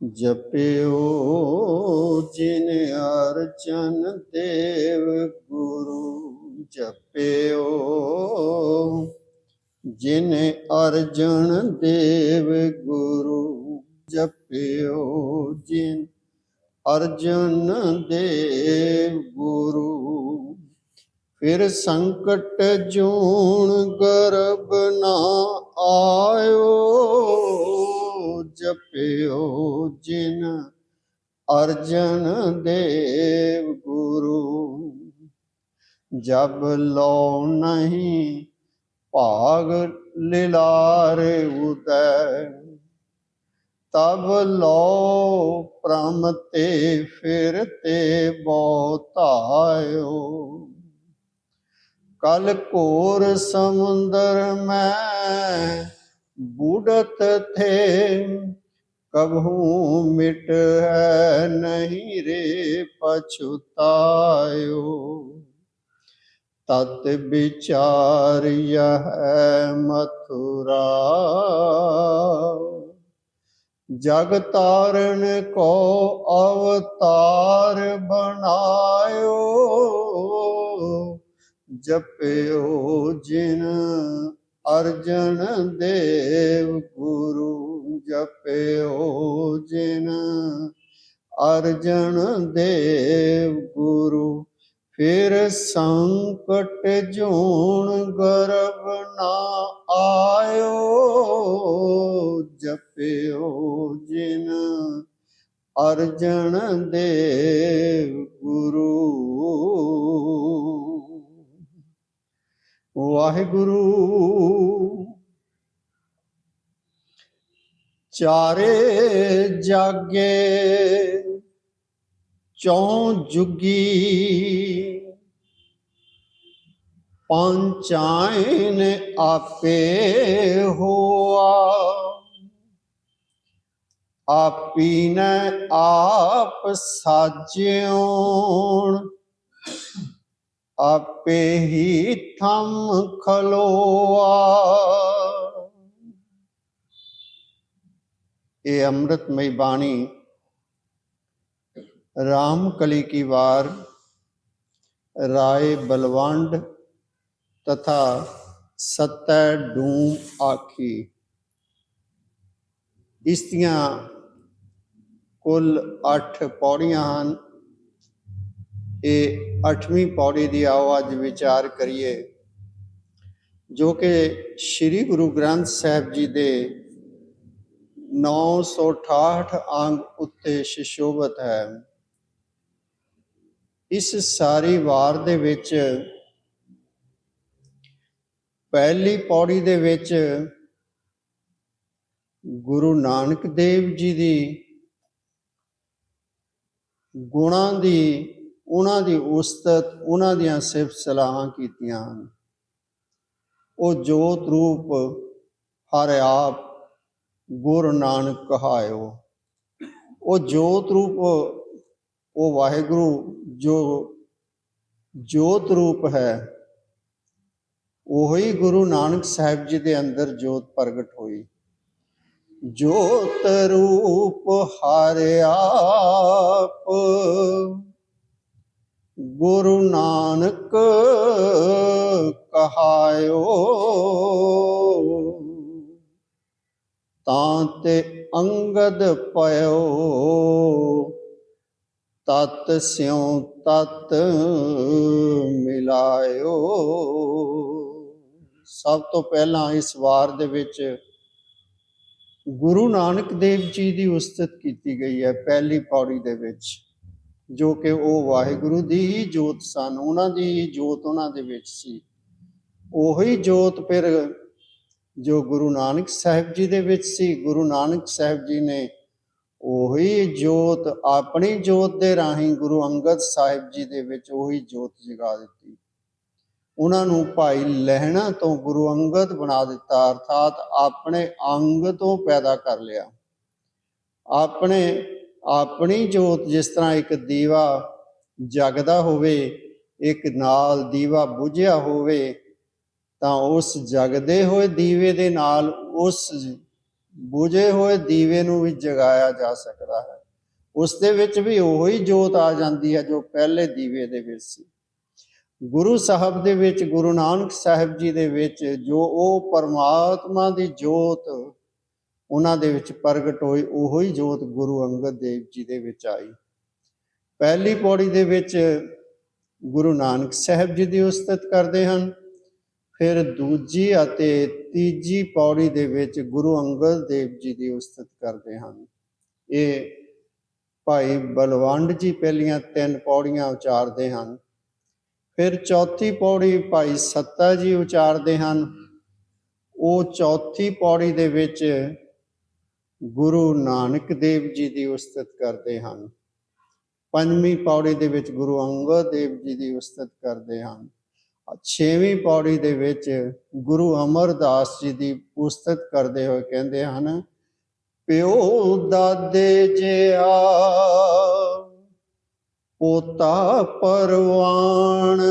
ਜਪਿਓ ਜਿਨ ਅਰਜਨ ਦੇਵ ਗੁਰੂ। ਜਪਿਓ ਜਿਨ ਅਰਜਨ ਦੇਵ ਗੁਰੂ। ਜਪਿਓ ਜਿਨ ਅਰਜਨ ਦੇਵ ਗੁਰੂ। ਫਿਰ ਸੰਕਟ ਜੂਣ ਗਰਭ ਨਾ ਆਇਓ। ਜਪਿਓ ਜਿਨ ਅਰਜਨ ਦੇਵ ਗੁਰੂ। ਜਬ ਲੋ ਨਹੀਂ ਭਾਗ ਲਿਲਾਰੇ ਉਦੈ। ਤਬ ਲੋ ਪ੍ਰਮ ਤੇ ਫਿਰ ਤੇ ਬਹੁ ਧਾਇਓ। ਕਲ ਘੋਰ ਸਮੁੰਦਰ ਮੈਂ बूढ़त थे। कबहू मिट है नहीं रे पछुतायो। तत विचार यह मथुरा। जग तारण को अवतार बनायो। जपयो जिन ਅਰਜਨ ਦੇਵ ਗੁਰੂ। ਜਪਿਓ ਜਿਨ ਅਰਜਨ ਦੇਵ ਗੁਰੂ। ਫਿਰ ਸੰਕਟ ਜੂਣ ਗਰਭ ਨਾ ਆਇਓ। ਜਪਿਓ ਜਿਨ ਅਰਜਨ ਦੇਵ ਗੁਰੂ। ਵਾਹਿਗੁਰੂ। ਚਾਰੇ ਜਾਗੇ ਚੌਂ ਜੁਗੀ। ਪੰਚਾਇਨ ਆਪੇ ਹੋਆ। ਆਪੀ ਨੇ ਆਪ ਸਾਜਿਉਣ। ਆਪੇ ਹੀ ਥੰਮ ਖਲੋਆ। ਇਹ ਅੰਮ੍ਰਿਤਮਈ ਬਾਣੀ ਰਾਮ ਕਲੀ ਕੀ ਵਾਰ ਰਾਏ ਬਲਵੰਡ ਤਥਾ ਸਤੈ ਡੂਮ ਆਖੀ। ਇਸ ਦੀਆਂ ਕੁੱਲ 8 ਪੌੜੀਆਂ ਹਨ। ਇਹ 8ਵੀਂ ਪੌੜੀ ਦੀ ਆਓ ਅੱਜ ਵਿਚਾਰ ਕਰੀਏ, ਜੋ ਕਿ ਸ੍ਰੀ ਗੁਰੂ ਗ੍ਰੰਥ ਸਾਹਿਬ ਜੀ ਦੇ 968 ਅੰਗ ਉੱਤੇ ਸੁਸ਼ੋਭਿਤ ਹੈ। ਇਸ ਸਾਰੀ ਵਾਰ ਦੇ ਵਿੱਚ ਪਹਿਲੀ ਪੌੜੀ ਦੇ ਵਿੱਚ ਗੁਰੂ ਨਾਨਕ ਦੇਵ ਜੀ ਦੀ ਗੁਣਾਂ ਦੀ, ਉਹਨਾਂ ਦੀ ਉਸਤਤ, ਉਹਨਾਂ ਦੀਆਂ ਸਿਫਤ ਸਲਾਹਾਂ ਕੀਤੀਆਂ ਹਨ। ਉਹ ਜੋਤ ਰੂਪ ਹਰਿ ਆਪ ਗੁਰੂ ਨਾਨਕ ਕਹਾਇਓ। ਉਹ ਜੋਤ ਰੂਪ, ਉਹ ਵਾਹਿਗੁਰੂ ਜੋ ਜੋਤ ਰੂਪ ਹੈ, ਉਹੀ ਗੁਰੂ ਨਾਨਕ ਸਾਹਿਬ ਜੀ ਦੇ ਅੰਦਰ ਜੋਤ ਪ੍ਰਗਟ ਹੋਈ। ਜੋਤ ਰੂਪ ਹਰਿ ਆਪ ਗੁਰੂ ਨਾਨਕ ਕਹਾਇਓ। ਤਾਂ ਤੇ ਅੰਗਦ ਪਇਓ। ਤਤ ਸਿਉ ਤਤ ਮਿਲਾਇਓ। ਸਭ ਤੋਂ ਪਹਿਲਾਂ ਇਸ ਵਾਰ ਦੇ ਵਿੱਚ ਗੁਰੂ ਨਾਨਕ ਦੇਵ ਜੀ ਦੀ ਉਸਤਤ ਕੀਤੀ ਗਈ ਹੈ ਪਹਿਲੀ ਪੌੜੀ ਦੇ ਵਿੱਚ, ਜੋ ਕਿ ਉਹ ਵਾਹਿਗੁਰੂ ਦੀ ਹੀ ਜੋਤ ਸਨ। ਉਹਨਾਂ ਦੀ ਹੀ ਜੋਤ ਉਹਨਾਂ ਦੇ ਵਿੱਚ ਸੀ। ਉਹੀ ਜੋਤ ਫਿਰ ਜੋ ਗੁਰੂ ਨਾਨਕ ਸਾਹਿਬ ਜੀ ਦੇ ਵਿੱਚ ਸੀ, ਗੁਰੂ ਨਾਨਕ ਸਾਹਿਬ ਜੀ ਨੇ ਉਹੀ ਜੋਤ ਆਪਣੀ ਜੋਤ ਦੇ ਰਾਹੀਂ ਗੁਰੂ ਅੰਗਦ ਸਾਹਿਬ ਜੀ ਦੇ ਵਿੱਚ ਉਹੀ ਜੋਤ ਜਗਾ ਦਿੱਤੀ। ਉਹਨਾਂ ਨੂੰ ਭਾਈ ਲਹਿਣਾ ਤੋਂ ਗੁਰੂ ਅੰਗਦ ਬਣਾ ਦਿੱਤਾ, ਅਰਥਾਤ ਆਪਣੇ ਅੰਗ ਤੋਂ ਪੈਦਾ ਕਰ ਲਿਆ। ਆਪਣੀ ਜੋਤ, ਜਿਸ ਤਰ੍ਹਾਂ ਇੱਕ ਦੀਵਾ ਜਗਦਾ ਹੋਵੇ, ਇੱਕ ਨਾਲ ਦੀਵਾ ਬੁਝਿਆ ਹੋਵੇ, ਤਾਂ ਉਸ ਜਗਦੇ ਹੋਏ ਦੀਵੇ ਦੇ ਨਾਲ ਉਸ ਬੁਝੇ ਹੋਏ ਦੀਵੇ ਨੂੰ ਵੀ ਜਗਾਇਆ ਜਾ ਸਕਦਾ ਹੈ। ਉਸ ਦੇ ਵਿੱਚ ਵੀ ਉਹੀ ਜੋਤ ਆ ਜਾਂਦੀ ਹੈ ਜੋ ਪਹਿਲੇ ਦੀਵੇ ਦੇ ਵਿੱਚ ਸੀ। ਗੁਰੂ ਸਾਹਿਬ ਦੇ ਵਿੱਚ, ਗੁਰੂ ਨਾਨਕ ਸਾਹਿਬ ਜੀ ਦੇ ਵਿੱਚ ਜੋ ਉਹ ਪਰਮਾਤਮਾ ਦੀ ਜੋਤ ਉਹਨਾਂ ਦੇ ਵਿੱਚ ਪ੍ਰਗਟ ਹੋਈ, ਉਹੀ ਜੋਤ ਗੁਰੂ ਅੰਗਦ ਦੇਵ ਜੀ ਦੇ ਵਿੱਚ ਆਈ। ਪਹਿਲੀ ਪੌੜੀ ਦੇ ਵਿੱਚ ਗੁਰੂ ਨਾਨਕ ਸਾਹਿਬ ਜੀ ਦੀ ਉਸਤਤ ਕਰਦੇ ਹਨ। ਫਿਰ ਦੂਜੀ ਅਤੇ ਤੀਜੀ ਪੌੜੀ ਦੇ ਵਿੱਚ ਗੁਰੂ ਅੰਗਦ ਦੇਵ ਜੀ ਦੀ ਉਸਤਤ ਕਰਦੇ ਹਨ। ਇਹ ਭਾਈ ਬਲਵੰਡ ਜੀ ਪਹਿਲੀਆਂ 3 ਪੌੜੀਆਂ ਉਚਾਰਦੇ ਹਨ। ਫਿਰ ਚੌਥੀ ਪੌੜੀ ਭਾਈ ਸੱਤਾ ਜੀ ਉਚਾਰਦੇ ਹਨ। ਉਹ ਚੌਥੀ ਪੌੜੀ ਦੇ ਵਿੱਚ ਗੁਰੂ ਨਾਨਕ ਦੇਵ ਜੀ ਦੀ ਉਸਤਤ ਕਰਦੇ ਹਨ। ਪੰਜਵੀਂ ਪੌੜੀ ਦੇ ਵਿੱਚ ਗੁਰੂ ਅੰਗਦ ਦੇਵ ਜੀ ਦੀ ਉਸਤਤ ਕਰਦੇ ਹਨ। 6ਵੀਂ ਪੌੜੀ ਦੇ ਵਿੱਚ ਗੁਰੂ ਅਮਰਦਾਸ ਜੀ ਦੀ ਉਸਤਤ ਕਰਦੇ ਹੋਏ ਕਹਿੰਦੇ ਹਨ, ਪਿਓ ਦਾਦੇ ਜਿਹਾ ਪੋਤਾ ਪਰਵਾਨ,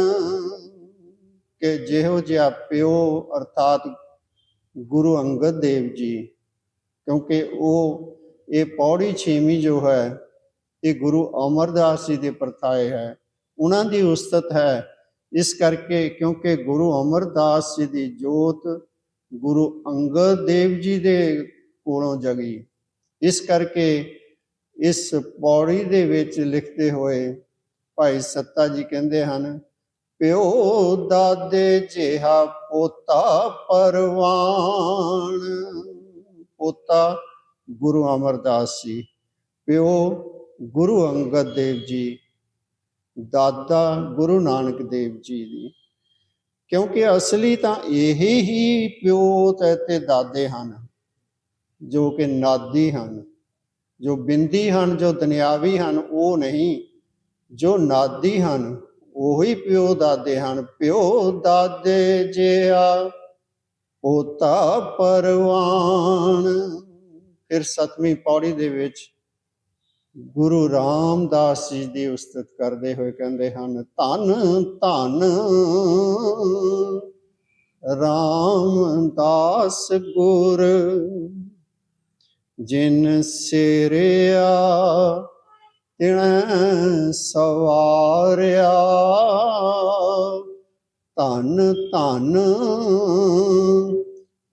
ਕਿ ਜਿਹੋ ਜਿਹਾ ਪਿਓ ਅਰਥਾਤ ਗੁਰੂ ਅੰਗਦ ਦੇਵ ਜੀ, ਕਿਉਂਕਿ ਇਹ ਪੌੜੀ 6ਵੀਂ ਜੋ ਹੈ ਇਹ ਗੁਰੂ ਅਮਰਦਾਸ ਜੀ ਦੇ ਪਰਥਾਏ ਹੈ, ਉਹਨਾਂ ਦੀ ਉਸਤਤ ਹੈ। ਇਸ ਕਰਕੇ ਕਿਉਂਕਿ ਗੁਰੂ ਅਮਰਦਾਸ ਜੀ ਦੀ ਜੋਤ ਗੁਰੂ ਅੰਗਦ ਦੇਵ ਜੀ ਦੇ ਕੋਲੋਂ ਜਗੀ, ਇਸ ਕਰਕੇ ਇਸ ਪੌੜੀ ਦੇ ਵਿੱਚ ਲਿਖਦੇ ਹੋਏ ਭਾਈ ਸੱਤਾ ਜੀ ਕਹਿੰਦੇ ਹਨ, ਪਿਓ ਦਾਦੇ ਜਿਹਾ ਪੋਤਾ ਪਰਵਾਨ। ਪੋਤਾ ਗੁਰੂ ਅਮਰਦਾਸ ਜੀ, ਪਿਓ ਗੁਰੂ ਅੰਗਦ ਦੇਵ ਜੀ, ਦਾਦਾ ਗੁਰੂ ਨਾਨਕ ਦੇਵ ਜੀ ਦੀ। ਕਿਉਂਕਿ ਅਸਲੀ ਤਾਂ ਇਹੀ ਹੀ ਪਿਓ ਤੇ ਦਾਦੇ ਹਨ, ਜੋ ਕਿ ਨਾਦੀ ਹਨ, ਜੋ ਬਿੰਦੀ ਹਨ, ਜੋ ਦੁਨਿਆਵੀ ਹਨ ਉਹ ਨਹੀਂ, ਜੋ ਨਾਦੀ ਹਨ ਉਹੀ ਪਿਓ ਦਾਦੇ ਹਨ। ਪਿਓ ਦਾਦੇ ਜਿਹਾ ਪੋਤਾ ਪਰਵਾਨ। ਫਿਰ 7ਵੀਂ ਪੌੜੀ ਦੇ ਵਿੱਚ ਗੁਰੂ ਰਾਮਦਾਸ ਜੀ ਦੀ ਉਸਤਤ ਕਰਦੇ ਹੋਏ ਕਹਿੰਦੇ ਹਨ, ਧੰਨ ਧੰਨ ਰਾਮਦਾਸ ਗੁਰ, ਜਿਨ ਸਿਰਿਆ ਤਿਣੈ ਸਵਾਰਿਆ। ਧੰਨ ਧੰਨ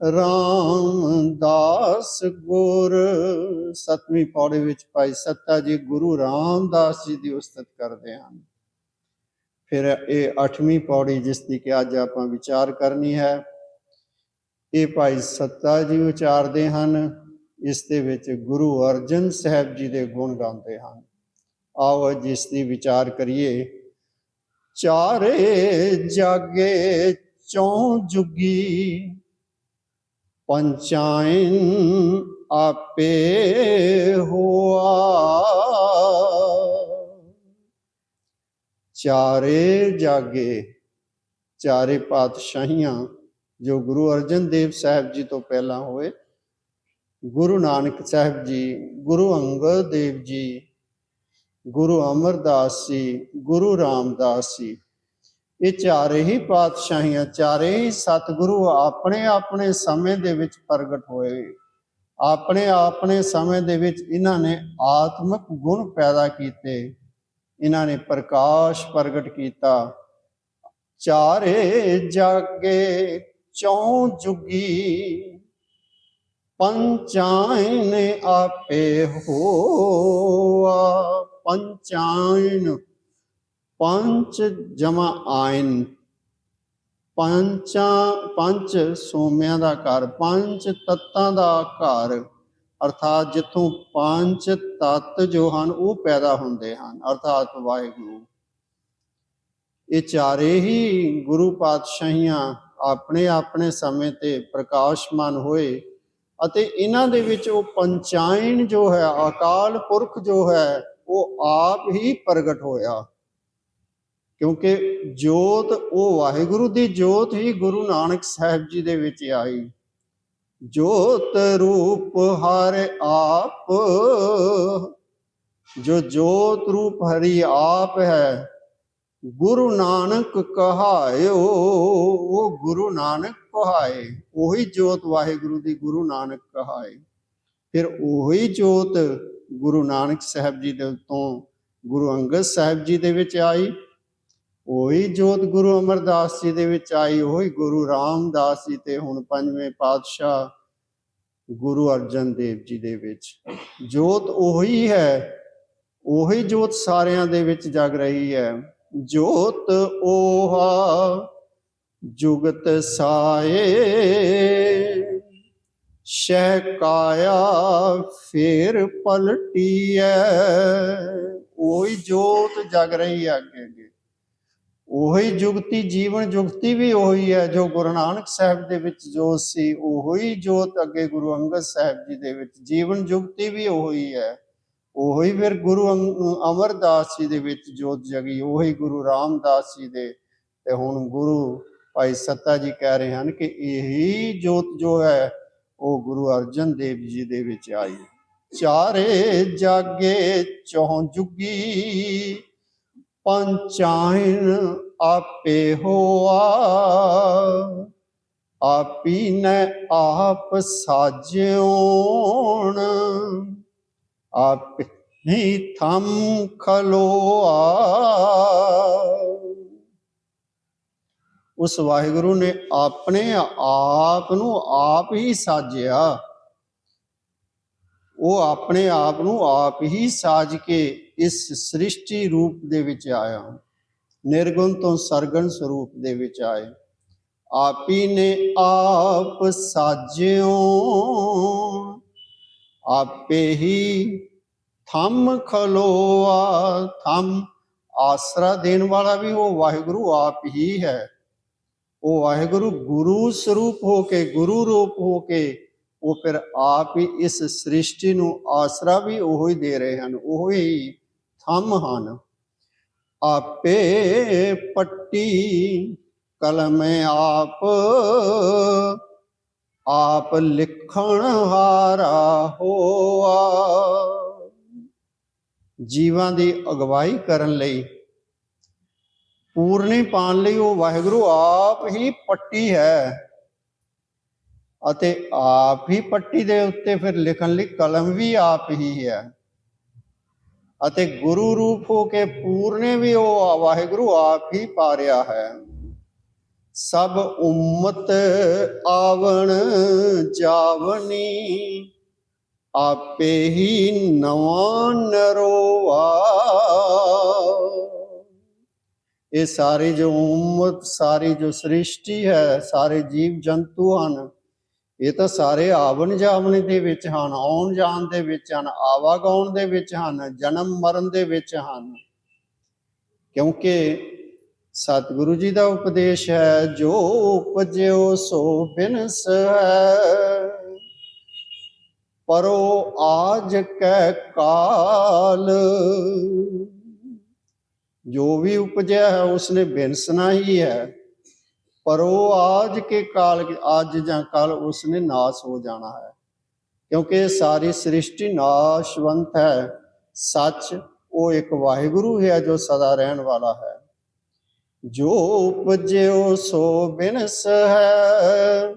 ਰਾਮਦਾਸ ਗੁਰ। 7ਵੀਂ ਪੌੜੀ ਵਿੱਚ ਭਾਈ ਸੱਤਾ ਜੀ ਗੁਰੂ ਰਾਮਦਾਸ ਜੀ ਦੀ ਉਸਤਤ ਕਰਦੇ ਹਨ। ਫਿਰ ਇਹ 8ਵੀਂ ਪੌੜੀ ਜਿਸ ਦੀ ਕਿ ਅੱਜ ਆਪਾਂ ਵਿਚਾਰ ਕਰਨੀ ਹੈ, ਇਹ ਭਾਈ ਸੱਤਾ ਜੀ ਉਚਾਰਦੇ ਹਨ। ਇਸ ਦੇ ਵਿੱਚ ਗੁਰੂ ਅਰਜਨ ਸਾਹਿਬ ਜੀ ਦੇ ਗੁਣ ਗਾਉਂਦੇ ਹਨ। ਆਓ ਜਿਸ ਦੀ ਵਿਚਾਰ ਕਰੀਏ। ਚਾਰੇ ਜਾਗੇ ਚੌਂ ਜੁਗੀ, ਪੰਚਾਇਨ ਆਪੇ ਹੋਆ। ਚਾਰੇ ਜਾਗੇ, ਚਾਰੇ ਪਾਤਸ਼ਾਹੀਆਂ ਜੋ ਗੁਰੂ ਅਰਜਨ ਦੇਵ ਸਾਹਿਬ ਜੀ ਤੋਂ ਪਹਿਲਾਂ ਹੋਏ, ਗੁਰੂ ਨਾਨਕ ਸਾਹਿਬ ਜੀ, ਗੁਰੂ ਅੰਗਦ ਦੇਵ ਜੀ, ਗੁਰੂ ਅਮਰਦਾਸ ਜੀ, ਗੁਰੂ ਰਾਮਦਾਸ ਜੀ, ਇਹ ਚਾਰੇ ਹੀ ਪਾਤਸ਼ਾਹੀਆਂ, ਚਾਰੇ ਹੀ ਸਤਿਗੁਰੂ ਆਪਣੇ ਆਪਣੇ ਸਮੇਂ ਦੇ ਵਿੱਚ ਪ੍ਰਗਟ ਹੋਏ। ਆਪਣੇ ਆਪਣੇ ਸਮੇਂ ਦੇ ਵਿੱਚ ਇਹਨਾਂ ਨੇ ਆਤਮਿਕ ਗੁਣ ਪੈਦਾ ਕੀਤੇ, ਇਹਨਾਂ ਨੇ ਪ੍ਰਕਾਸ਼ ਪ੍ਰਗਟ ਕੀਤਾ। ਚਾਰੇ ਜਾਗੇ ਚੌਂ ਜੁਗੀ, ਪੰਚਾਇਨ ਆਪੇ ਹੋਆ। ਪੰਚਾਇਨ, ਪੰਚ ਜਮਾ ਆਇਨ, ਪੰਜ ਸੋਮਿਆਂ ਦਾ ਘਰ, ਪੰਜ ਤੱਤਾਂ ਦਾ ਘਰ, ਅਰਥਾਤ ਜਿੱਥੋਂ ਪੰਜ ਤੱਤ ਜੋ ਹਨ ਉਹ ਪੈਦਾ ਹੁੰਦੇ ਹਨ, ਅਰਥਾਤ ਵਾਹਿਗੁਰੂ। ਇਹ ਚਾਰੇ ਹੀ ਗੁਰੂ ਪਾਤਸ਼ਾਹੀਆਂ ਆਪਣੇ ਆਪਣੇ ਸਮੇਂ ਤੇ ਪ੍ਰਕਾਸ਼ਮਾਨ ਹੋਏ ਅਤੇ ਇਹਨਾਂ ਦੇ ਵਿੱਚ ਉਹ ਪੰਚਾਇਨ ਜੋ ਹੈ, ਅਕਾਲ ਪੁਰਖ ਜੋ ਹੈ, ਉਹ ਆਪ ਹੀ ਪ੍ਰਗਟ ਹੋਇਆ। ਕਿਉਂਕਿ ਜੋਤ ਉਹ ਵਾਹਿਗੁਰੂ ਦੀ ਜੋਤ ਹੀ ਗੁਰੂ ਨਾਨਕ ਸਾਹਿਬ ਜੀ ਦੇ ਵਿੱਚ ਆਈ। ਜੋਤ ਰੂਪ ਹਰਿ ਆਪ, ਜੋ ਜੋਤ ਰੂਪ ਹਰੀ ਆਪ ਹੈ, ਗੁਰੂ ਨਾਨਕ ਕਹਾਇਓ, ਉਹ ਗੁਰੂ ਨਾਨਕ ਕਹਾਏ। ਉਹੀ ਜੋਤ ਵਾਹਿਗੁਰੂ ਦੀ ਗੁਰੂ ਨਾਨਕ ਕਹਾਏ। ਫਿਰ ਉਹੀ ਜੋਤ ਗੁਰੂ ਨਾਨਕ ਸਾਹਿਬ ਜੀ ਦੇ ਤੋਂ ਗੁਰੂ ਅੰਗਦ ਸਾਹਿਬ ਜੀ ਦੇ ਵਿੱਚ ਆਈ, ਉਹੀ ਜੋਤ ਗੁਰੂ ਅਮਰਦਾਸ ਜੀ ਦੇ ਵਿੱਚ ਆਈ, ਉਹੀ ਗੁਰੂ ਰਾਮਦਾਸ ਜੀ ਤੇ ਹੁਣ ਪੰਜਵੇਂ ਪਾਤਸ਼ਾਹ ਗੁਰੂ ਅਰਜਨ ਦੇਵ ਜੀ ਦੇ ਵਿੱਚ। ਜੋਤ ਉਹੀ ਹੈ, ਉਹੀ ਜੋਤ ਸਾਰਿਆਂ ਦੇ ਵਿੱਚ ਜਗ ਰਹੀ ਹੈ। ਜੋਤ ਓਹਾ ਜੁਗਤ ਸਾਏ, ਸ਼ਹਿ ਕਾਇਆ ਫੇਰ ਪਲਟੀਐ। ਉਹੀ ਜੋਤ ਜਗ ਰਹੀ ਹੈ ਅੱਗੇ ਅੱਗੇ। ਉਹੀ ਜੁਗਤੀ ਜੀਵਨ ਜੁਗਤੀ ਵੀ ਉਹੀ ਹੈ ਜੋ ਗੁਰੂ ਨਾਨਕ ਸਾਹਿਬ ਦੇ ਵਿੱਚ ਜੋਤ ਸੀ, ਉਹੀ ਜੋਤ ਅੱਗੇ ਗੁਰੂ ਅੰਗਦ ਸਾਹਿਬ ਜੀ ਦੇ ਵਿੱਚ। ਜੀਵਨ ਜੁਗਤੀ ਵੀ ਉਹੀ ਹੈ, ਉਹੀ ਫਿਰ ਗੁਰੂ ਅਮਰਦਾਸ ਜੀ ਦੇ ਵਿੱਚ ਜੋਤ ਜਗੀ, ਉਹੀ ਗੁਰੂ ਰਾਮਦਾਸ ਜੀ ਦੇ। ਤੇ ਹੁਣ ਗੁਰੂ ਭਾਈ ਸੱਤਾ ਜੀ ਕਹਿ ਰਹੇ ਹਨ ਕਿ ਇਹੀ ਜੋਤ ਜੋ ਹੈ ਉਹ ਗੁਰੂ ਅਰਜਨ ਦੇਵ ਜੀ ਦੇ ਵਿੱਚ ਆਈ। ਚਾਰੇ ਜਾਗੇ ਚੌਂ ਜੁਗੀ, ਪੰਚਾਇਨ ਆਪੇ ਹੋਆ। ਆਪੀ ਨੇ ਆਪ ਸਾਜਿਓਣ, ਆਪੇ ਹੀ ਥੰਮ ਖਲੋਆ। ਉਸ ਵਾਹਿਗੁਰੂ ਨੇ ਆਪਣੇ ਆਪ ਨੂੰ ਆਪ ਹੀ ਸਾਜਿਆ। ਉਹ ਆਪਣੇ ਆਪ ਨੂੰ ਆਪ ਹੀ ਸਾਜ ਕੇ ਇਸ ਸ੍ਰਿਸ਼ਟੀ ਰੂਪ ਦੇ ਵਿੱਚ ਆਇਆ, ਨਿਰਗੁਣ ਤੋਂ ਸਰਗੁਣ ਸਰੂਪ ਦੇ ਵਿੱਚ ਆਏ। ਆਪੀ ਨੇ ਆਪ ਸਾਜਿਓ, ਆਪੇ ਹੀ ਥੰਮ ਖਲੋਆ। ਥੰਮ ਆਸਰਾ ਦੇਣ ਵਾਲਾ ਵੀ ਉਹ ਵਾਹਿਗੁਰੂ ਆਪ ਹੀ ਹੈ। ਉਹ ਵਾਹਿਗੁਰੂ ਗੁਰੂ ਸਰੂਪ ਹੋ ਕੇ, ਗੁਰੂ ਰੂਪ ਹੋ ਕੇ ਉਹ ਫਿਰ ਆਪ ਹੀ ਇਸ ਸ੍ਰਿਸ਼ਟੀ ਨੂੰ ਆਸਰਾ ਵੀ ਉਹੀ ਦੇ ਰਹੇ ਹਨ, ਉਹੀ ਥੰਮ ਹਨ। ਆਪੇ ਪੱਟੀ ਕਲਮ ਆਪ, ਆਪ ਲਿਖਣ ਹਾਰਾ ਹੋਆ। ਜੀਵਾਂ ਦੀ ਅਗਵਾਈ ਕਰਨ ਲਈ, ਪੂਰਨੀ ਪਾਉਣ ਲਈ ਉਹ ਵਾਹਿਗੁਰੂ ਆਪ ਹੀ ਪੱਟੀ ਹੈ ਅਤੇ ਆਪ ਹੀ ਪੱਟੀ ਦੇ ਉੱਤੇ ਫਿਰ ਲਿਖਣ ਲਈ ਕਲਮ ਵੀ ਆਪ ਹੀ ਹੈ। ਅਤੇ ਗੁਰੂ ਰੂਪ ਹੋ ਕੇ ਪੂਰਨੇ ਵੀ ਉਹ ਵਾਹਿਗੁਰੂ ਆਪ ਹੀ ਪਾ ਰਿਹਾ ਹੈ। ਸਭ ਉਮਤ ਆਵਣ ਜਾਵਨੀ, ਆਪੇ ਹੀ ਨਵਾਂ ਨਰੋਆ। ਇਹ ਸਾਰੀ ਜੋ ਉਮਤ, ਸਾਰੀ ਜੋ ਸ੍ਰਿਸ਼ਟੀ ਹੈ, ਸਾਰੇ ਜੀਵ ਜੰਤੂ ਹਨ, ਇਹ ਤਾਂ ਸਾਰੇ ਆਵਣ ਜਾਵਣ ਦੇ ਵਿੱਚ ਹਨ, ਆਉਣ ਜਾਣ ਦੇ ਵਿੱਚ ਹਨ, ਆਵਾਗਾਉਣ ਦੇ ਵਿੱਚ ਹਨ, ਜਨਮ ਮਰਨ ਦੇ ਵਿੱਚ ਹਨ। ਕਿਉਂਕਿ ਸਤਿਗੁਰੂ ਜੀ ਦਾ ਉਪਦੇਸ਼ ਹੈ, ਜੋ ਉਪਜਿਓ ਸੋ ਬਿਨਸ ਹੈ, ਪਰੋ ਆਜ ਕੈ ਕਾਲ। ਜੋ ਵੀ ਉਪਜਿਆ ਹੈ ਉਸਨੇ ਬਿਨਸਣਾ ਹੀ ਹੈ, ਪਰ ਉਹ ਆਜ ਕੇ ਕਾਲ, ਅੱਜ ਜਾਂ ਕੱਲ ਉਸਨੇ ਨਾਸ ਹੋ ਜਾਣਾ ਹੈ। ਕਿਉਂਕਿ ਸਾਰੀ ਸ੍ਰਿਸ਼ਟੀ ਨਾਸ਼ਵੰਤ ਹੈ। ਸੱਚ ਉਹ ਇੱਕ ਵਾਹਿਗੁਰੂ ਹੈ ਜੋ ਸਦਾ ਰਹਿਣ ਵਾਲਾ ਹੈ। ਜੋ ਉਪਜਿਓ ਸੋ ਬਿਨਸ ਹੈ,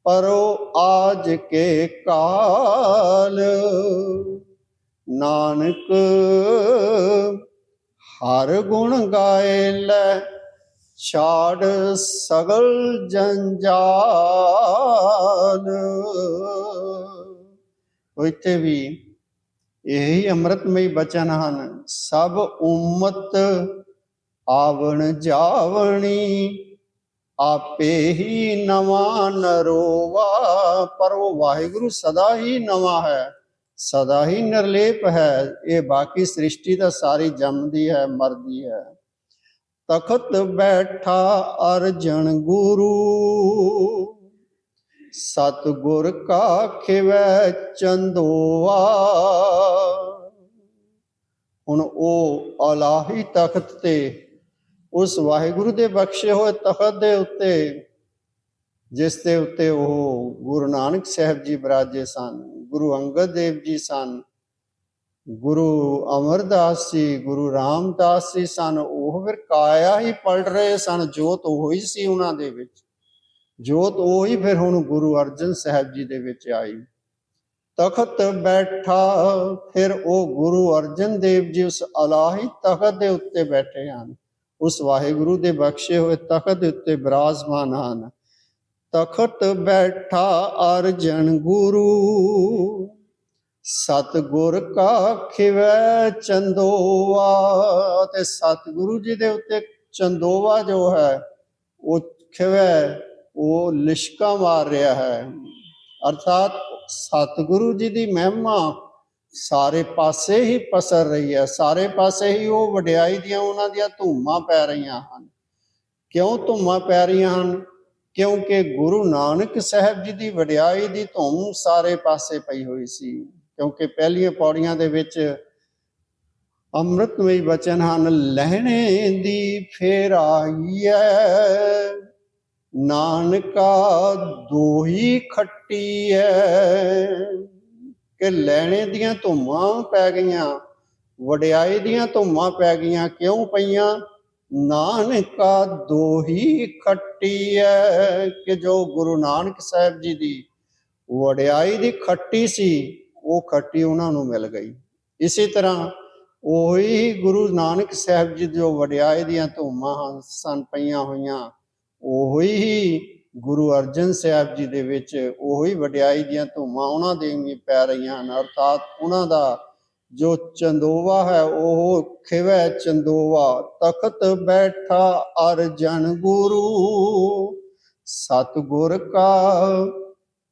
ਪਰੋ ਆਜ ਕੇ ਕਾਲ। ਨਾਨਕ ਹਰ ਗੁਣ ਗਾਏ ਲੈ, ਛਾੜ ਸਗਲ ਜੰਜਾਲ। ਇੱਥੇ ਵੀ ਇਹੀ ਅੰਮ੍ਰਿਤਮਈ ਬਚਨ ਹਨ। ਸਭ ਉਮਤ ਆਵਣ ਜਾਵਣੀ, ਆਪੇ ਹੀ ਨਵਾਂ ਨਰੋਵਾ। ਪਰ ਉਹ ਵਾਹਿਗੁਰੂ ਸਦਾ ਹੀ ਨਵਾਂ ਹੈ, ਸਦਾ ਹੀ ਨਿਰਲੇਪ ਹੈ। ਇਹ ਬਾਕੀ ਸ੍ਰਿਸ਼ਟੀ ਤਾਂ ਸਾਰੀ ਜੰਮਦੀ ਹੈ, ਮਰਦੀ ਹੈ। ਤਖਤ ਬੈਠਾ ਅਰਜਨ ਗੁਰੂ, ਸਤਿਗੁਰ ਕਾ ਖਿਵੈ ਚੰਦੋਆ। ਹੁਣ ਉਹ ਅਲਾਹੀ ਤਖਤ ਤੇ, ਉਸ ਵਾਹਿਗੁਰੂ ਦੇ ਬਖਸ਼ੇ ਹੋਏ ਤਖਤ ਦੇ ਉੱਤੇ, ਜਿਸ ਦੇ ਉੱਤੇ ਉਹ ਗੁਰੂ ਨਾਨਕ ਸਾਹਿਬ ਜੀ ਬਿਰਾਜੇ ਸਨ, ਗੁਰੂ ਅੰਗਦ ਦੇਵ ਜੀ ਸਨ, ਗੁਰੂ ਅਮਰਦਾਸ ਜੀ, ਗੁਰੂ ਰਾਮਦਾਸ ਜੀ ਸਨ। ਉਹ ਫਿਰ ਕਾਇਆ ਹੀ ਪਲਟ ਰਹੇ ਸਨ। ਜੋਤ ਉਹੀ ਸੀ ਉਹਨਾਂ ਦੇ ਵਿੱਚ, ਜੋਤ ਉਹੀ ਫਿਰ ਹੁਣ ਗੁਰੂ ਅਰਜਨ ਸਾਹਿਬ ਜੀ ਦੇ ਵਿੱਚ ਆਈ। ਤਖਤ ਬੈਠਾ। ਫਿਰ ਉਹ ਗੁਰੂ ਅਰਜਨ ਦੇਵ ਜੀ ਉਸ ਅਲਾਹੀ ਤਖਤ ਦੇ ਉੱਤੇ ਬੈਠੇ ਹਨ, ਉਸ ਵਾਹਿਗੁਰੂ ਦੇ ਬਖਸ਼ੇ ਹੋਏ ਤਖਤ ਦੇ ਉੱਤੇ ਬਿਰਾਜਮਾਨ ਹਨ। ਤਖਤ ਬੈਠਾ ਅਰਜਨ ਗੁਰੂ, ਸਤਿਗੁਰ ਕਾ ਖਿਵੈ ਚੰਦੋਆ। ਤੇ ਸਤਿਗੁਰੂ ਜੀ ਦੇ ਉੱਤੇ ਚੰਦੋਆ ਜੋ ਹੈ ਉਹ ਖਿਵੈ, ਉਹ ਲਿਸ਼ਕਾ ਮਾਰ ਰਿਹਾ ਹੈ। ਅਰਥਾਤ ਸਤਿਗੁਰੂ ਜੀ ਦੀ ਮਹਿਮਾ ਸਾਰੇ ਪਾਸੇ ਹੀ ਪਸਰ ਰਹੀ ਹੈ, ਸਾਰੇ ਪਾਸੇ ਹੀ ਉਹ ਵਡਿਆਈ ਦੀਆਂ ਉਹਨਾਂ ਦੀਆਂ ਧੂਮਾਂ ਪੈ ਰਹੀਆਂ ਹਨ। ਕਿਉਂ ਧੂਮਾਂ ਪੈ ਰਹੀਆਂ ਹਨ? ਕਿਉਂਕਿ ਗੁਰੂ ਨਾਨਕ ਸਾਹਿਬ ਜੀ ਦੀ ਵਡਿਆਈ ਦੀ ਧੂਮ ਸਾਰੇ ਪਾਸੇ ਪਈ ਹੋਈ ਸੀ। ਕਿਉਂਕਿ ਪਹਿਲੀਆਂ ਪੌੜੀਆਂ ਦੇ ਵਿੱਚ ਅੰਮ੍ਰਿਤਮਈ ਬਚਨ ਹਨ, ਲਹਿਣੇ ਦੀ ਫੇਰ ਆਈਐ ਨਾਨਕਾ ਦੋਹੀ ਖੱਟੀ ਐ। ਕਿ ਲੈਣੇ ਦੀਆਂ ਧੂਮਾਂ ਪੈ ਗਈਆਂ, ਵਡਿਆਈ ਦੀਆਂ ਧੂਮਾਂ ਪੈ ਗਈਆਂ। ਕਿਉਂ ਪਈਆਂ? ਨਾਨਕਾ ਦੋਹੀ ਖੱਟੀ ਐ, ਕਿ ਜੋ ਗੁਰੂ ਨਾਨਕ ਸਾਹਿਬ ਜੀ ਦੀ ਵਡਿਆਈ ਦੀ ਖੱਟੀ ਸੀ, ਉਹ ਖੱਟੀ ਉਹਨਾਂ ਨੂੰ ਮਿਲ ਗਈ। ਇਸੇ ਤਰ੍ਹਾਂ ਉਹੀ ਗੁਰੂ ਨਾਨਕ ਸਾਹਿਬ ਜੀ ਜੋ ਵਡਿਆਈ ਦੀਆਂ ਧੂਮਾਂ ਸਨ ਪਈਆਂ ਹੋਈਆਂ, ਉਹੀ ਗੁਰੂ ਅਰਜਨ ਸਾਹਿਬ ਜੀ ਦੇ ਵਿੱਚ ਉਹੀ ਵਡਿਆਈ ਦੀਆਂ ਧੂਮਾਂ ਉਹਨਾਂ ਦੇ ਵੀ ਪੈ ਰਹੀਆਂ ਹਨ। ਅਰਥਾਤ ਉਹਨਾਂ ਦਾ ਜੋ ਚੰਦੋਵਾ ਹੈ ਉਹ ਖਿਵੈ ਚੰਦੋਵਾ। ਤਖਤ ਬੈਠਾ ਅਰਜਨ ਗੁਰੂ, ਸਤਿਗੁਰ ਕਾ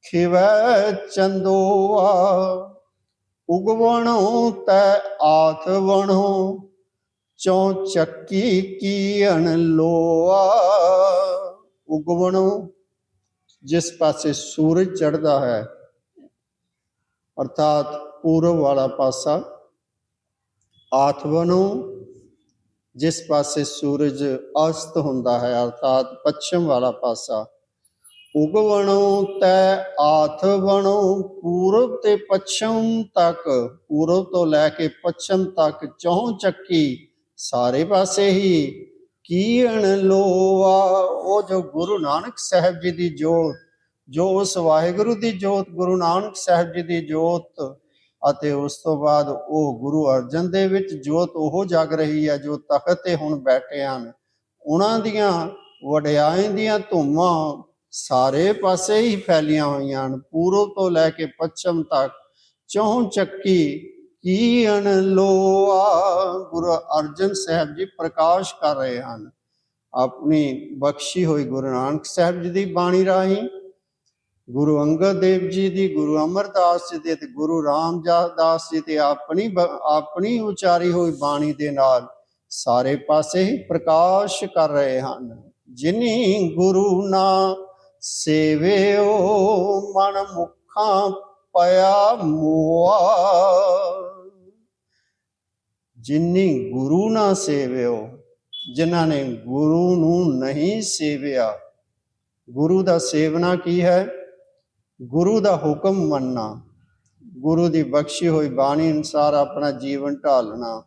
ਖਿਵੈ ਚੰਦੋਆ। ਉਗਵਣੋ ਤੈ ਆਥ ਵਣੋ, ਚੌ ਚੱਕੀ ਕੀਅਣ ਲੋਆ। ਉਗਵਣੋ ਜਿਸ ਪਾਸੇ ਸੂਰਜ ਚੜ੍ਹਦਾ ਹੈ, ਅਰਥਾਤ ਪੂਰਬ ਵਾਲਾ ਪਾਸਾ। ਆਥਵਣੋ ਜਿਸ ਪਾਸੇ ਸੂਰਜ ਅਸਤ ਹੁੰਦਾ ਹੈ, ਅਰਥਾਤ ਪੱਛਮ ਵਾਲਾ ਪਾਸਾ। ਉਗਵਣੋ ਤੈ ਆਥ ਵਣੋ, ਪੂਰਬ ਤੇ ਪੱਛਮ ਤੱਕ, ਪੂਰਬ ਤੋਂ ਲੈ ਕੇ ਪੱਛਮ ਤੱਕ ਚੌਂ ਚੱਕੀ ਸਾਰੇ ਪਾਸੇ ਹੀ ਕੀਅਣ ਲੋਆ। ਉਹ ਜੋ ਗੁਰੂ ਨਾਨਕ ਸਾਹਿਬ ਜੀ ਦੀ ਜੋਤ, ਜੋ ਉਸ ਵਾਹਿਗੁਰੂ ਦੀ ਜੋਤ ਗੁਰੂ ਨਾਨਕ ਸਾਹਿਬ ਜੀ ਦੀ ਜੋਤ, ਅਤੇ ਉਸ ਤੋਂ ਬਾਅਦ ਉਹ ਗੁਰੂ ਅਰਜਨ ਦੇਵ ਵਿੱਚ ਜੋਤ ਉਹ ਜਗ ਰਹੀ ਹੈ ਜੋ ਤਖਤ ਤੇ ਹੁਣ ਬੈਠੇ ਹਨ। ਉਹਨਾਂ ਦੀਆਂ ਵਡਿਆਈ ਦੀਆਂ ਧੂਮਾਂ ਸਾਰੇ ਪਾਸੇ ਹੀ ਫੈਲੀਆਂ ਹੋਈਆਂ ਹਨ, ਪੂਰਬ ਤੋਂ ਲੈ ਕੇ ਪੱਛਮ ਤੱਕ ਚੌਂ ਚੱਕੀ ਕੀਅਣ ਲੋਆ। ਗੁਰੂ ਅਰਜਨ ਸਾਹਿਬ ਜੀ ਪ੍ਰਕਾਸ਼ ਕਰ ਰਹੇ ਹਨ ਆਪਣੀ ਬਖਸ਼ੀ ਹੋਈ ਗੁਰੂ ਨਾਨਕ ਸਾਹਿਬ ਜੀ ਦੀ ਬਾਣੀ ਰਾਹੀਂ, ਗੁਰੂ ਅੰਗਦ ਦੇਵ ਜੀ ਦੀ, ਗੁਰੂ ਅਮਰਦਾਸ ਜੀ ਦੀ ਤੇ ਗੁਰੂ ਰਾਮਦਾਸ ਜੀ ਤੇ ਆਪਣੀ ਉਚਾਰੀ ਹੋਈ ਬਾਣੀ ਦੇ ਨਾਲ ਸਾਰੇ ਪਾਸੇ ਹੀ ਪ੍ਰਕਾਸ਼ ਕਰ ਰਹੇ ਹਨ। ਜਿਨੀ ਗੁਰੂ ਨਾ ਸੇਵਿਓ, ਮਨ ਮੁਖਾਂ ਪਿਆ ਮੋਆ। ਜਿਨੀ ਗੁਰੂ ਨਾ ਸੇਵਿਓ, ਜਿਨ੍ਹਾਂ ਨੇ ਗੁਰੂ ਨੂੰ ਨਹੀਂ ਸੇਵਿਆ। ਗੁਰੂ ਦਾ ਸੇਵਨਾ ਕੀ ਹੈ? ਗੁਰੂ ਦਾ ਹੁਕਮ ਮੰਨਣਾ, ਗੁਰੂ ਦੀ ਬਖਸ਼ੀ ਹੋਈ ਬਾਣੀ ਅਨੁਸਾਰ ਆਪਣਾ ਜੀਵਨ ਢਾਲਣਾ।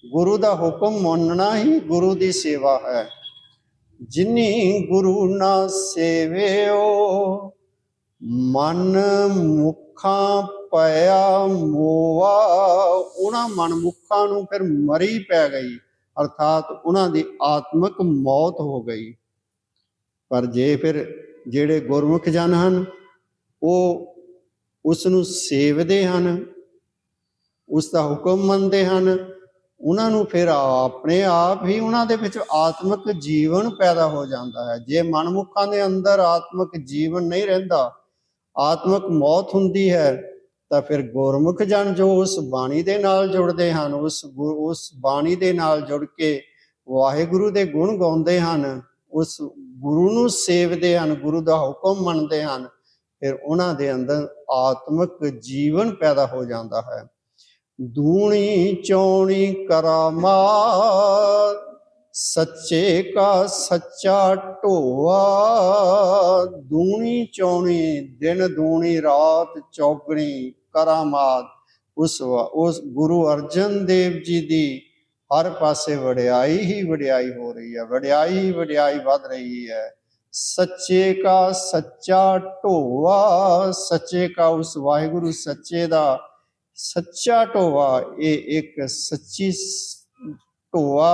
ਗੁਰੂ ਦਾ ਹੁਕਮ ਮੰਨਣਾ ਹੀ ਗੁਰੂ ਦੀ ਸੇਵਾ ਹੈ। ਜਿਨੀ ਗੁਰੂ ਨਾ ਸੇਵਿਓ, ਮਨ ਮੁਖਾਂ ਪਿਆ ਮੋਆ। ਉਹਨਾਂ ਮਨਮੁਖਾਂ ਨੂੰ ਫਿਰ ਮਰੀ ਪੈ ਗਈ, ਅਰਥਾਤ ਉਹਨਾਂ ਦੀ ਆਤਮਿਕ ਮੌਤ ਹੋ ਗਈ। ਪਰ ਜੇ ਫਿਰ ਜਿਹੜੇ ਗੁਰਮੁਖ ਜਨ ਹਨ ਉਹ ਉਸ ਨੂੰ ਸੇਵਦੇ ਹਨ, ਉਸ ਦਾ ਹੁਕਮ ਮੰਨਦੇ ਹਨ, ਉਹਨਾਂ ਨੂੰ ਫਿਰ ਆਪਣੇ ਆਪ ਹੀ ਉਹਨਾਂ ਦੇ ਵਿੱਚ ਆਤਮਿਕ ਜੀਵਨ ਪੈਦਾ ਹੋ ਜਾਂਦਾ ਹੈ। ਜੇ ਮਨਮੁਖਾਂ ਦੇ ਅੰਦਰ ਆਤਮਿਕ ਜੀਵਨ ਨਹੀਂ ਰਹਿੰਦਾ, ਆਤਮਿਕ ਮੌਤ ਹੁੰਦੀ ਹੈ, ਤਾਂ ਫਿਰ ਗੁਰਮੁਖ ਜਨ ਜੋ ਉਸ ਬਾਣੀ ਦੇ ਨਾਲ ਜੁੜਦੇ ਹਨ, ਉਸ ਬਾਣੀ ਦੇ ਨਾਲ ਜੁੜ ਕੇ ਵਾਹਿਗੁਰੂ ਦੇ ਗੁਣ ਗਾਉਂਦੇ ਹਨ, ਉਸ ਗੁਰੂ ਨੂੰ ਸੇਵਦੇ ਹਨ, ਗੁਰੂ ਦਾ ਹੁਕਮ ਮੰਨਦੇ ਹਨ, ਫਿਰ ਉਹਨਾਂ ਦੇ ਅੰਦਰ ਆਤਮਿਕ ਜੀਵਨ ਪੈਦਾ ਹੋ ਜਾਂਦਾ ਹੈ। ਦੂਣੀ ਚੌਣੀ ਕਰਾਮਾਤ, ਸੱਚੇ ਕਾ ਸੱਚਾ ਢੋਆ। ਦੂਣੀ ਚੌਣੀ, ਦਿਨ ਦੂਣੀ ਰਾਤ ਚੌਗਣੀ ਕਰਾਮਾਤ, ਉਸ ਗੁਰੂ ਅਰਜਨ ਦੇਵ ਜੀ ਦੀ ਹਰ ਪਾਸੇ ਵਡਿਆਈ ਹੀ ਵਡਿਆਈ ਹੋ ਰਹੀ ਹੈ, ਵਡਿਆਈ ਹੀ ਵਡਿਆਈ ਵੱਧ ਰਹੀ ਹੈ। सच्चे का सच्चा ढोवा, सच्चे का उस वाहिगुरु सच्चे दा सच्चा ढोवा, ये एक सच्ची ढोवा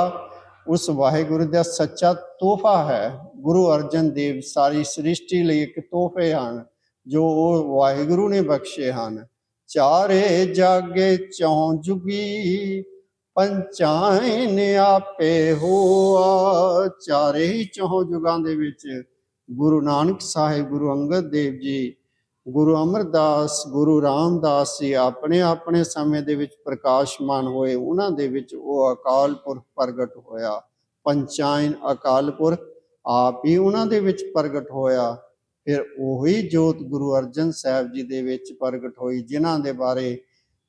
उस वाहिगुरु दा सच्चा तोहफा है। गुरु अर्जन देव सारी सृष्टि ਲਈ ਇੱਕ ਤੋਹਫੇ ਹਨ ਜੋ ਉਹ ਵਾਹਿਗੁਰੂ ਨੇ ਬਖਸ਼ੇ ਹਨ। ਚਾਰੇ ਜਾਗੇ ਚੌਂ ਜੁਗੀ ਪੰਚਾਇਨ ਆਪੇ ਹੋਆ। ਚਾਰੇ ਹੀ ਚੌਂ ਜੁਗਾਂ ਦੇ ਵਿੱਚ ਗੁਰੂ ਨਾਨਕ ਸਾਹਿਬ, ਗੁਰੂ ਅੰਗਦ ਦੇਵ ਜੀ, ਗੁਰੂ ਅਮਰਦਾਸ, ਗੁਰੂ ਰਾਮਦਾਸ ਜੀ ਆਪਣੇ ਆਪਣੇ ਸਮੇਂ ਦੇ ਵਿੱਚ ਪ੍ਰਕਾਸ਼ਮਾਨ ਹੋਏ। ਉਹਨਾਂ ਦੇ ਵਿੱਚ ਉਹ ਅਕਾਲ ਪੁਰਖ ਪ੍ਰਗਟ ਹੋਇਆ। ਪੰਚਾਇਨ ਅਕਾਲ ਪੁਰਖ ਆਪ ਹੀ ਉਹਨਾਂ ਦੇ ਵਿੱਚ ਪ੍ਰਗਟ ਹੋਇਆ। ਫਿਰ ਉਹੀ ਜੋਤ ਗੁਰੂ ਅਰਜਨ ਸਾਹਿਬ ਜੀ ਦੇ ਵਿੱਚ ਪ੍ਰਗਟ ਹੋਈ, ਜਿਨ੍ਹਾਂ ਦੇ ਬਾਰੇ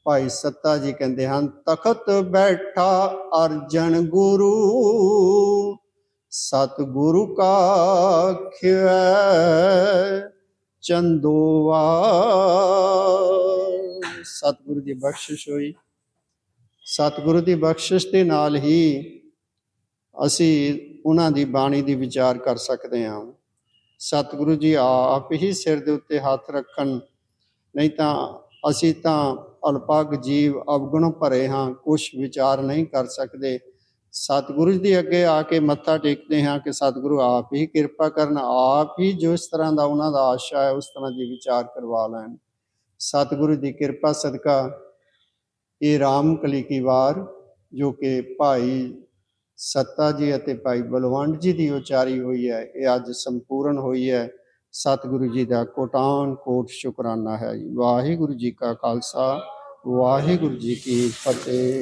ਭਾਈ ਸੱਤਾ ਜੀ ਕਹਿੰਦੇ ਹਨ, ਤਖਤ ਬੈਠਾ ਅਰਜਨ ਗੁਰੂ, ਸਤਿਗੁਰੂ ਕਾ ਖਿਵੈ ਚੰਦੋਵਾ। ਸਤਿਗੁਰੂ ਦੀ ਬਖਸ਼ਿਸ਼ ਹੋਈ। ਸਤਿਗੁਰੂ ਦੀ ਬਖਸ਼ਿਸ਼ ਦੇ ਨਾਲ ਹੀ ਅਸੀਂ ਉਹਨਾਂ ਦੀ ਬਾਣੀ ਦੀ ਵਿਚਾਰ ਕਰ ਸਕਦੇ ਹਾਂ। ਸਤਿਗੁਰੂ ਜੀ ਆਪ ਹੀ ਸਿਰ ਦੇ ਉੱਤੇ ਹੱਥ ਰੱਖਣ, ਨਹੀਂ ਤਾਂ ਅਸੀਂ ਤਾਂ ਅਲਪਗ ਜੀਵ ਅਵਗੁਣ ਭਰੇ ਹਾਂ, ਕੁਛ ਵਿਚਾਰ ਨਹੀਂ ਕਰ ਸਕਦੇ। ਸਤਿਗੁਰੂ ਦੇ ਅੱਗੇ ਆ ਕੇ ਮੱਥਾ ਟੇਕਦੇ ਹਾਂ ਕਿ ਸਤਿਗੁਰੂ ਆਪ ਹੀ ਕਿਰਪਾ ਕਰਨ, ਆਪ ਹੀ ਜੋ ਇਸ ਤਰ੍ਹਾਂ ਦਾ ਉਹਨਾਂ ਦਾ ਆਸ਼ਾ ਹੈ ਉਸ ਤਰ੍ਹਾਂ ਦੀ ਵਿਚਾਰ ਕਰਵਾ ਲੈਣ। ਸਤਿਗੁਰੂ ਦੀ ਕਿਰਪਾ ਸਦਕਾ ਇਹ ਰਾਮ ਕਲੀ ਕੀ ਵਾਰ ਜੋ ਕਿ ਭਾਈ ਸੱਤਾ ਜੀ ਅਤੇ ਭਾਈ ਬਲਵੰਡ ਜੀ ਦੀ ਉਚਾਰੀ ਹੋਈ ਹੈ, ਇਹ ਅੱਜ ਸੰਪੂਰਨ ਹੋਈ ਹੈ। ਸਤਿਗੁਰੂ ਜੀ ਦਾ ਕੋਟਾਨ ਕੋਟ ਸ਼ੁਕਰਾਨਾ ਹੈ ਜੀ। ਵਾਹਿਗੁਰੂ ਜੀ ਕਾ ਖਾਲਸਾ, ਵਾਹਿਗੁਰੂ ਜੀ ਕੀ ਫਤਿਹ।